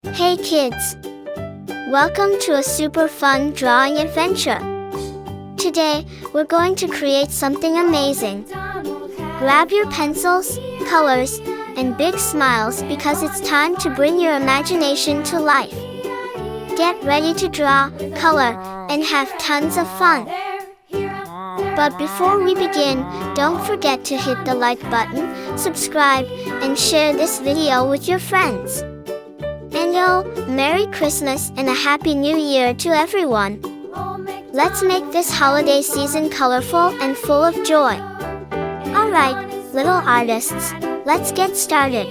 Hey kids! Welcome to a super fun drawing adventure. Today, we're going to create something amazing. Grab your pencils, colors, and big smiles because it's time to bring your imagination to life. Get ready to draw, color, and have tons of fun. But before we begin, don't forget to hit the like button, subscribe, and share this video with your friends. And Merry Christmas and a Happy New Year to everyone! Let's make this holiday season colorful and full of joy. Alright, little artists, let's get started.